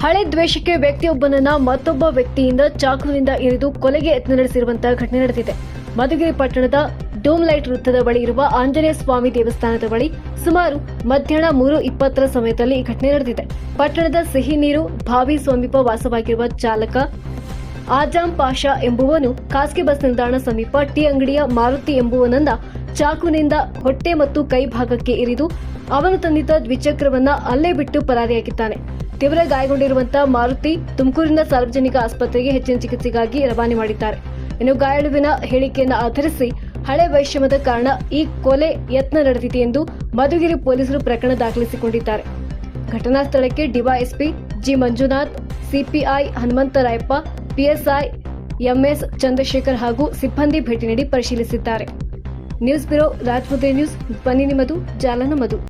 ಹಳೆ ದ್ವೇಷಕ್ಕೆ ವ್ಯಕ್ತಿಯೊಬ್ಬನನ್ನ ಮತ್ತೊಬ್ಬ ವ್ಯಕ್ತಿಯಿಂದ ಚಾಕುವಿನಿಂದ ಇರಿದು ಕೊಲೆಗೆ ಯತ್ನ ನಡೆಸಿರುವಂತಹ ಘಟನೆ ನಡೆದಿದೆ. ಮಧುಗಿರಿ ಪಟ್ಟಣದ ಡೂಮ್ ಲೈಟ್ ವೃತ್ತದ ಬಳಿ ಇರುವ ಆಂಜನೇಯ ಸ್ವಾಮಿ ದೇವಸ್ಥಾನದ ಬಳಿ ಸುಮಾರು ಮಧ್ಯಾಹ್ನ 3:20 ಸಮಯದಲ್ಲಿ ಈ ಘಟನೆ ನಡೆದಿದೆ. ಪಟ್ಟಣದ ಸಿಹಿ ನೀರು ಬಾವಿ ಸಮೀಪ ವಾಸವಾಗಿರುವ ಚಾಲಕ ಆಜಾಂ ಪಾಷಾ ಎಂಬುವನು ಖಾಸಗಿ ಬಸ್ ನಿಲ್ದಾಣ ಸಮೀಪ ಟೀ ಅಂಗಡಿಯ ಮಾರುತಿ ಎಂಬುವನನ್ನ ಚಾಕುವಿನಿಂದ ಹೊಟ್ಟೆ ಮತ್ತು ಕೈ ಭಾಗಕ್ಕೆ ಇರಿದು ಅವನು ತಂದಿದ್ದ ದ್ವಿಚಕ್ರವನ್ನ ಅಲ್ಲೇ ಬಿಟ್ಟು ಪರಾರಿಯಾಗಿದ್ದಾನೆ. ತೀವ್ರ ಗಾಯಗೊಂಡಿರುವಂತಹ ಮಾರುತಿ ತುಮಕೂರಿನ ಸಾರ್ವಜನಿಕ ಆಸ್ಪತ್ರೆಗೆ ಹೆಚ್ಚಿನ ಚಿಕಿತ್ಸೆಗಾಗಿ ರವಾನೆ ಮಾಡಿದ್ದಾರೆ. ಇನ್ನು ಗಾಯಾಳುವಿನ ಹೇಳಿಕೆಯನ್ನು ಆಧರಿಸಿ ಹಳೆ ವೈಷಮ್ಯದ ಕಾರಣ ಈ ಕೊಲೆ ಯತ್ನ ನಡೆದಿದೆ ಎಂದು ಮಧುಗಿರಿ ಪೊಲೀಸರು ಪ್ರಕರಣ ದಾಖಲಿಸಿಕೊಂಡಿದ್ದಾರೆ. ಘಟನಾ ಸ್ಥಳಕ್ಕೆ DYSP G Manjunath, CPI Hanumantharayappa, PSI MS Chandrashekar ಹಾಗೂ ಸಿಬ್ಬಂದಿ ಭೇಟಿ ನೀಡಿ ಪರಿಶೀಲಿಸಿದ್ದಾರೆ. News bureau, Rajamudri news. ಬನ್ನಿ ನಿಮ್ಮದು, ಜಾಲ ನಮ್ಮದು.